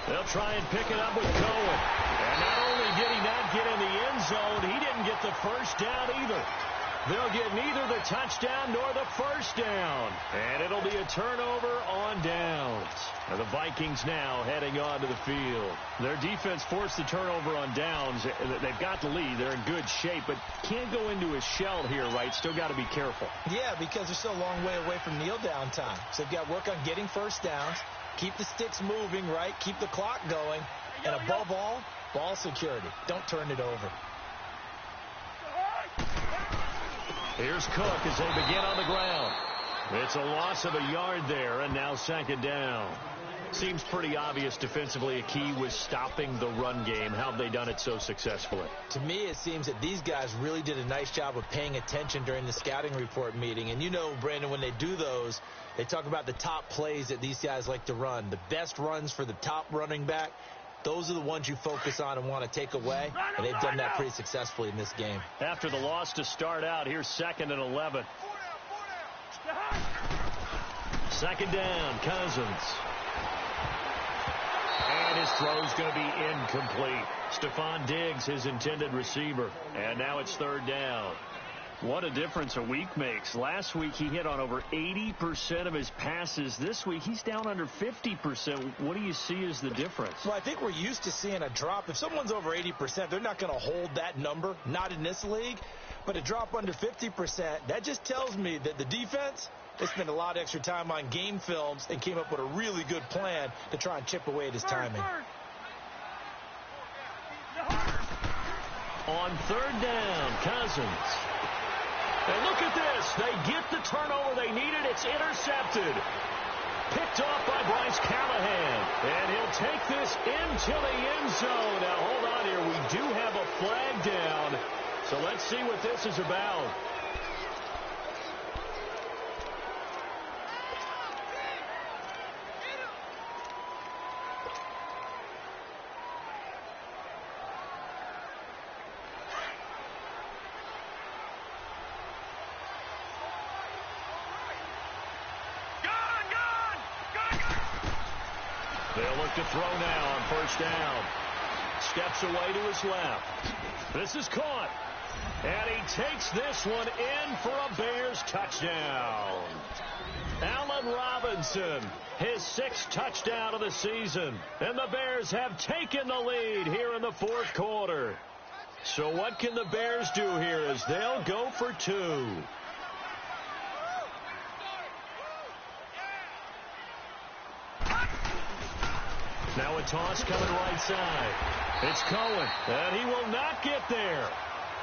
They'll try and pick it up with Cohen. And not only did he not get in the end zone, he didn't get the 1st down either. They'll get neither the touchdown nor the first down. And it'll be a turnover on downs. And the Vikings now heading onto the field. Their defense forced the turnover on downs. They've got the lead. They're in good shape, but can't go into a shell here, right? Still got to be careful. Yeah, because they're still a long way away from kneel down time. So they've got to work on getting first downs, keep the sticks moving, right? Keep the clock going. And above all, ball security. Don't turn it over. Here's Cook as they begin on the ground. It's a loss of a yard there, and now second down. Seems pretty obvious defensively a key was stopping the run game. How have they done it so successfully? To me, it seems that these guys really did a nice job of paying attention during the scouting report meeting. And you know, Brandon, when they do those, they talk about the top plays that these guys like to run. The best runs for the top running back. Those are the ones you focus on and want to take away, and they've done that pretty successfully in this game. After the loss to start out, here's 2nd and 11. Second down, Cousins. And his throw's going to be incomplete. Stephon Diggs, his intended receiver. And now it's 3rd down. What a difference a week makes. Last week he hit on over 80% of his passes. This week he's down under 50%. What do you see as the difference? Well, I think we're used to seeing a drop. If someone's over 80%, they're not going to hold that number, not in this league. But a drop under 50%, that just tells me that the defense, they spent a lot of extra time on game films and came up with a really good plan to try and chip away at his timing. On 3rd down, Cousins. And look at this. They get the turnover they needed. It's intercepted. Picked off by Bryce Callahan. And he'll take this into the end zone. Now, hold on here. We do have a flag down. So let's see what this is about. They'll look to throw now on 1st down. Steps away to his left. This is caught. And he takes this one in for a Bears touchdown. Allen Robinson, his 6th touchdown of the season. And the Bears have taken the lead here in the 4th quarter. So what can the Bears do here as they'll go for 2? Now a toss coming right side. It's Cohen, and he will not get there.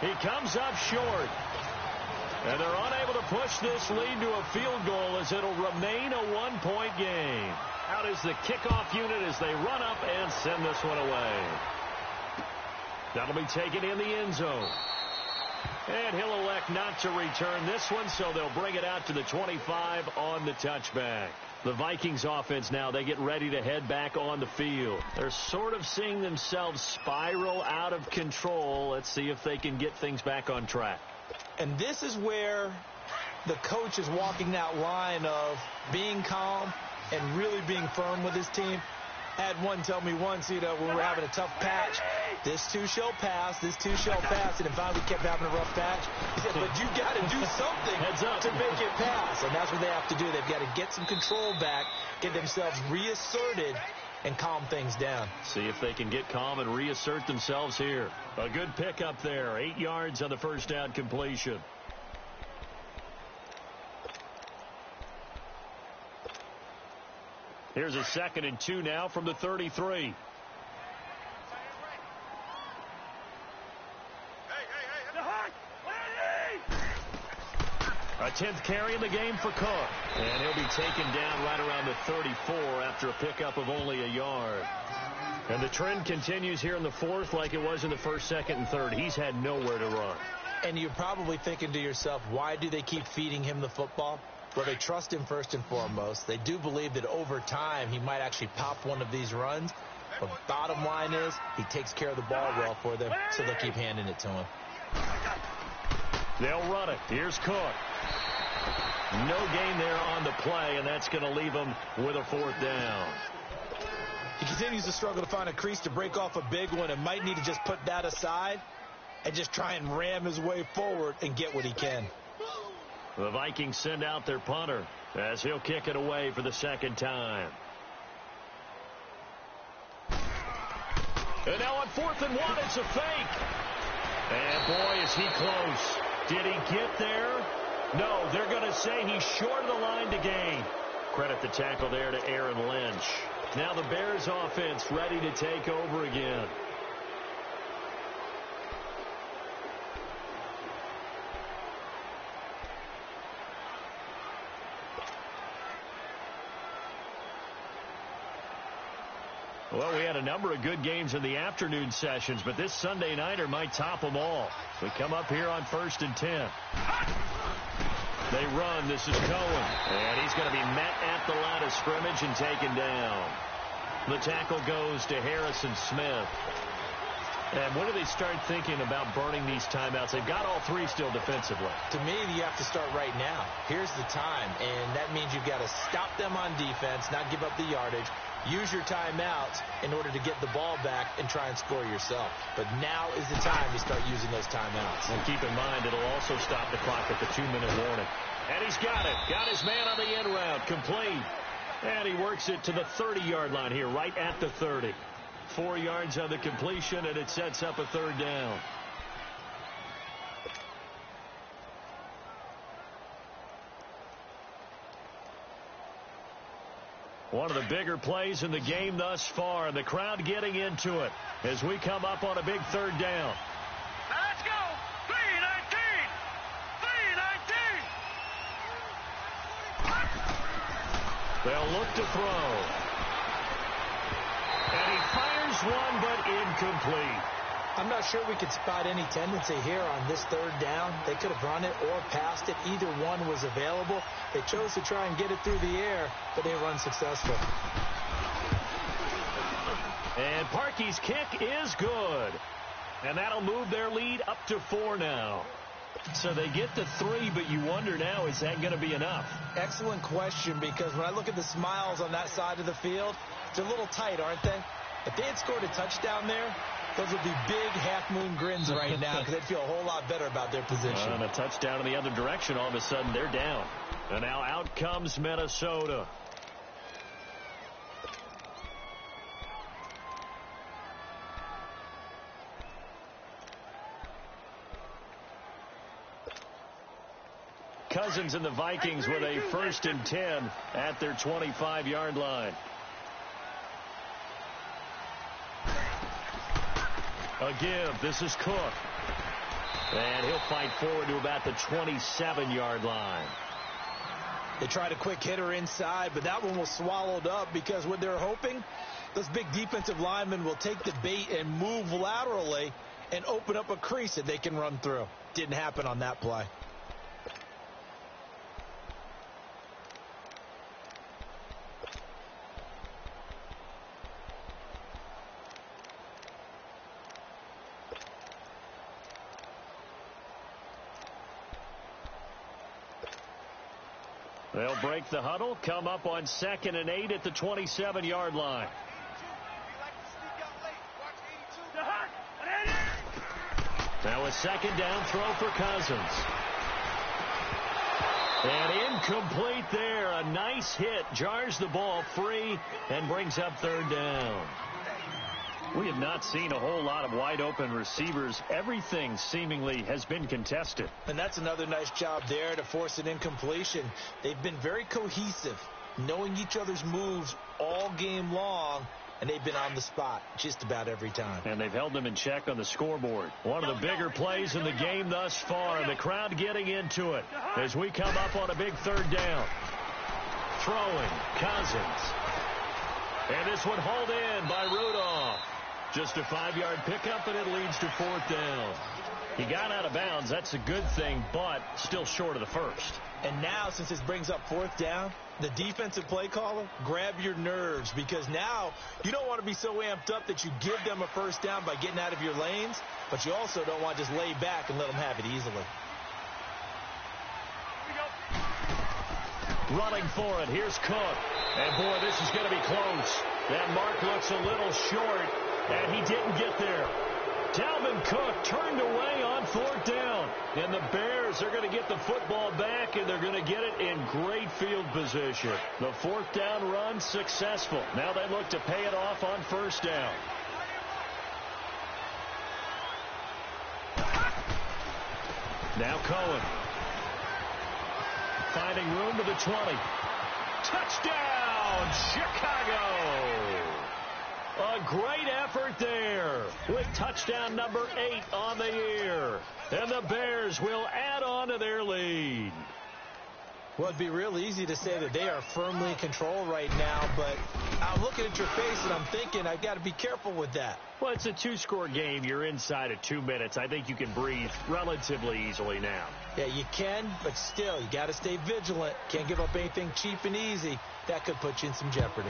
He comes up short. And they're unable to push this lead to a field goal as it'll remain a 1-point game. Out is the kickoff unit as they run up and send this one away. That'll be taken in the end zone. And he'll elect not to return this one, so they'll bring it out to the 25 on the touchback. The Vikings offense now, they get ready to head back on the field. They're sort of seeing themselves spiral out of control. Let's see if they can get things back on track. And this is where the coach is walking that line of being calm and really being firm with his team. I had one tell me once, when we were having a tough patch, this too shall pass, this too shall pass. And then finally we kept having a rough patch. He said, but you got to do something to make it pass. And that's what they have to do. They've got to get some control back, get themselves reasserted, and calm things down. See if they can get calm and reassert themselves here. A good pick up there. 8 yards on the 1st down completion. Here's a 2nd and 2 now from the 33. A 10th carry in the game for Cook. And he'll be taken down right around the 34 after a pickup of only a yard. And the trend continues here in the 4th like it was in the 1st, 2nd, and 3rd. He's had nowhere to run. And you're probably thinking to yourself, why do they keep feeding him the football? Well, they trust him first and foremost. They do believe that over time he might actually pop one of these runs. But bottom line is he takes care of the ball well for them, so they'll keep handing it to him. They'll run it. Here's Cook. No gain there on the play, and that's going to leave them with a 4th down. He continues to struggle to find a crease to break off a big one and might need to just put that aside and just try and ram his way forward and get what he can. The Vikings send out their punter as he'll kick it away for the second time. And now on 4th and 1, it's a fake. And boy, is he close. Did he get there? No, they're going to say he's short of the line to gain. Credit the tackle there to Aaron Lynch. Now the Bears offense ready to take over again. Well, we had a number of good games in the afternoon sessions, but this Sunday nighter might top them all. We come up here on 1st and 10. They run. This is Cohen. And he's going to be met at the line of scrimmage and taken down. The tackle goes to Harrison Smith. And when do they start thinking about burning these timeouts? They've got all three still defensively. To me, you have to start right now. Here's the time, and that means you've got to stop them on defense, not give up the yardage, use your timeouts in order to get the ball back and try and score yourself. But now is the time to start using those timeouts. And keep in mind, it'll also stop the clock at the 2-minute warning. And he's got it. Got his man on the end route. Complete. And he works it to the 30-yard line here, right at the 30. 4 yards on the completion, and it sets up a 3rd down. One of the bigger plays in the game thus far, and the crowd getting into it as we come up on a big 3rd down. Now let's go. 3-19. 3-19. They'll look to throw. And he fires one, but incomplete. I'm not sure we could spot any tendency here on this 3rd down. They could have run it or passed it. Either one was available. They chose to try and get it through the air, but they run successful. And Parkey's kick is good. And that'll move their lead up to 4 now. So they get to 3, but you wonder now, is that going to be enough? Excellent question, because when I look at the smiles on that side of the field, they're a little tight, aren't they? If they had scored a touchdown there, those would be big half-moon grins right now because they'd feel a whole lot better about their position. And a touchdown in the other direction, all of a sudden they're down. And now out comes Minnesota. Cousins and the Vikings with a 1st and 10 at their 25-yard line. A give. This is Cook. And he'll fight forward to about the 27-yard line. They tried a quick hitter inside, but that one was swallowed up because what they're hoping, those big defensive linemen will take the bait and move laterally and open up a crease that they can run through. Didn't happen on that play. They'll break the huddle, come up on 2nd and 8 at the 27-yard line. Now a 2nd down throw for Cousins. And incomplete there. A nice hit. Jars the ball free and brings up 3rd down. We have not seen a whole lot of wide-open receivers. Everything seemingly has been contested. And that's another nice job there to force an incompletion. They've been very cohesive, knowing each other's moves all game long, and they've been on the spot just about every time. And they've held them in check on the scoreboard. One of the bigger plays in the game thus far, and the crowd getting into it as we come up on a big 3rd down. Throwing, Cousins. And this one hauled in by Rudolph. Just a 5-yard pickup, and it leads to 4th down. He got out of bounds. That's a good thing, but still short of the 1st. And now, since this brings up 4th down, the defensive play caller, grab your nerves, because now you don't want to be so amped up that you give them a 1st down by getting out of your lanes, but you also don't want to just lay back and let them have it easily. Running for it. Here's Cook. And, boy, this is going to be close. That mark looks a little short, and he didn't get there. Dalvin Cook turned away on 4th down. And the Bears are going to get the football back, and they're going to get it in great field position. The 4th down run successful. Now they look to pay it off on 1st down. Now Cohen. Finding room to the 20. Touchdown, Chicago! A great effort there with touchdown number 8 on the year. And the Bears will add on to their lead. Well, it'd be real easy to say that they are firmly in control right now, but I'm looking at your face and I'm thinking I've got to be careful with that. Well, it's a 2-score game. You're inside of 2 minutes. I think you can breathe relatively easily now. Yeah, you can, but still, you got to stay vigilant. Can't give up anything cheap and easy. That could put you in some jeopardy.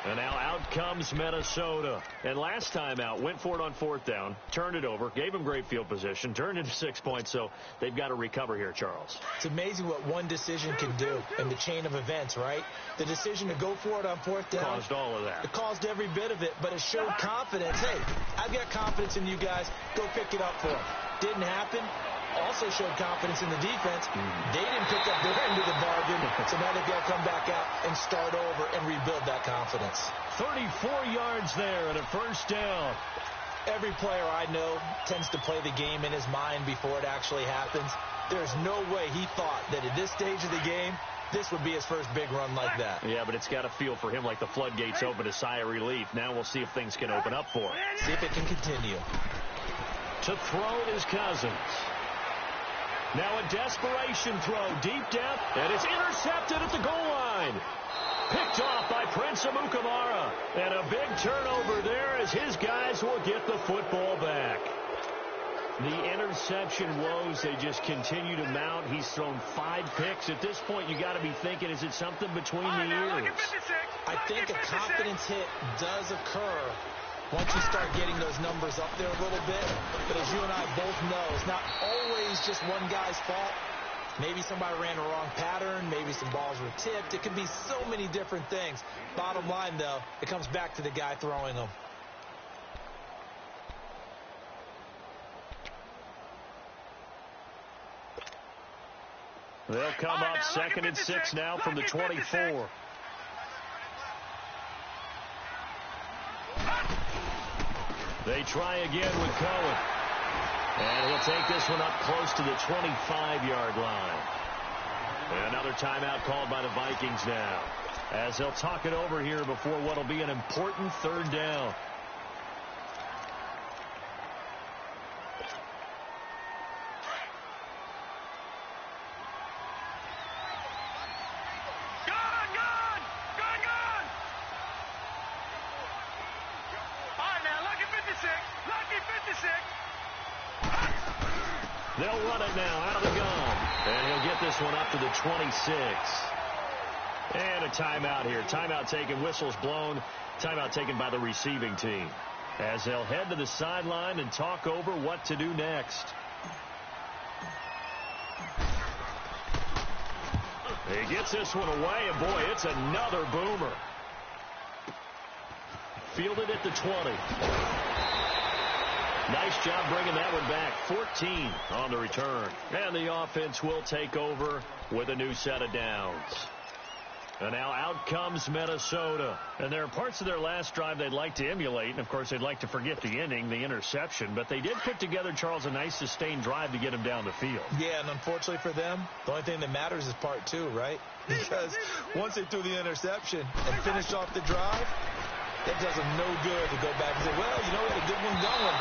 And now out comes Minnesota. And last time out, went for it on 4th down, turned it over, gave them great field position, turned into 6 points, so they've got to recover here, Charles. It's amazing what one decision can do in the chain of events, right? The decision to go for it on 4th down. Caused all of that. It caused every bit of it, but it showed confidence. Hey, I've got confidence in you guys. Go pick it up for them. Didn't happen. Also showed confidence in the defense. They didn't pick up their end of the bargain, so now they've got to come back out and start over and rebuild that confidence. 34 yards there and a 1st down. Every player I know tends to play the game in his mind before it actually happens. There's no way he thought that at this stage of the game, this would be his first big run like that. Yeah, but it's got to feel for him like the floodgates open, a sigh of relief. Now we'll see if things can open up for him. See if it can continue. To throw is Cousins. Now a desperation throw deep down, and it's intercepted at the goal line. Picked off by Prince Amukamara. And a big turnover there as his guys will get the football back. The interception woes, they just continue to mount. He's thrown 5 picks. At this point, you got to be thinking, is it something between the ears? I think a confidence hit does occur once you start getting those numbers up there a little bit. But as you and I both know, it's not always just one guy's fault. Maybe somebody ran a wrong pattern. Maybe some balls were tipped. It could be so many different things. Bottom line, though, it comes back to the guy throwing them. They'll come up 2nd and 6 now from the 24. They try again with Cohen. And he'll take this one up close to the 25-yard line. And another timeout called by the Vikings now, as they'll talk it over here before what will be an important 3rd down. They'll run it now out of the gun. And he'll get this one up to the 26. And a timeout here. Timeout taken, whistles blown. Timeout taken by the receiving team, as they'll head to the sideline and talk over what to do next. He gets this one away, and boy, it's another boomer. Fielded at the 20. Nice job bringing that one back. 14 on the return. And the offense will take over with a new set of downs. And now out comes Minnesota. And there are parts of their last drive they'd like to emulate. And, of course, they'd like to forget the inning, the interception. But they did put together, Charles, a nice sustained drive to get him down the field. Yeah, and unfortunately for them, the only thing that matters is part 2, right? Because once they threw the interception and finished off the drive, that does them no good to go back and say, well, you know, we had a good one going.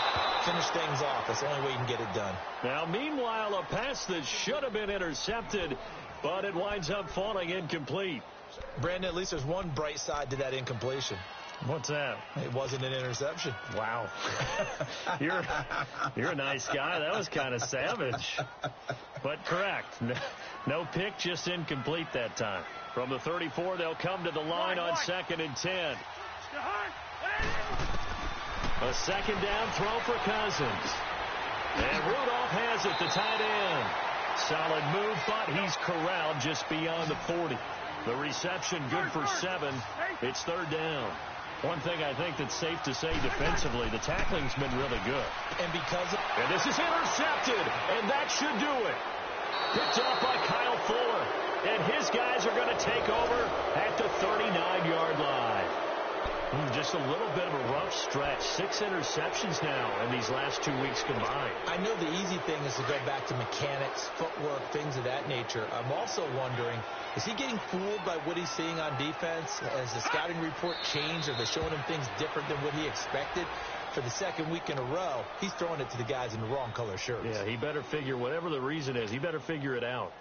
Finish things off. That's the only way you can get it done. Now, meanwhile, a pass that should have been intercepted, but it winds up falling incomplete. Brandon, at least there's one bright side to that incompletion. What's that? It wasn't an interception. Wow. You're a nice guy. That was kind of savage. But correct. No pick, just incomplete that time. From the 34, they'll come to the line on 2nd and 10. A 2nd down throw for Cousins. And Rudolph has it, the tight end. Solid move, but he's corralled just beyond the 40. The reception good for 7. It's third down. One thing I think that's safe to say defensively, the tackling's been really good. And because of... And this is intercepted, and that should do it. Picked off by Kyle Fuller. And his guys are going to take over at the 39-yard line. Just a little bit of a rough stretch. 6 interceptions now in these last 2 weeks combined. I know the easy thing is to go back to mechanics, footwork, things of that nature. I'm also wondering, is he getting fooled by what he's seeing on defense? Has the scouting report changed? Are they showing him things different than what he expected? For the second week in a row, he's throwing it to the guys in the wrong color shirts. Yeah, he better figure, whatever the reason is, he better figure it out.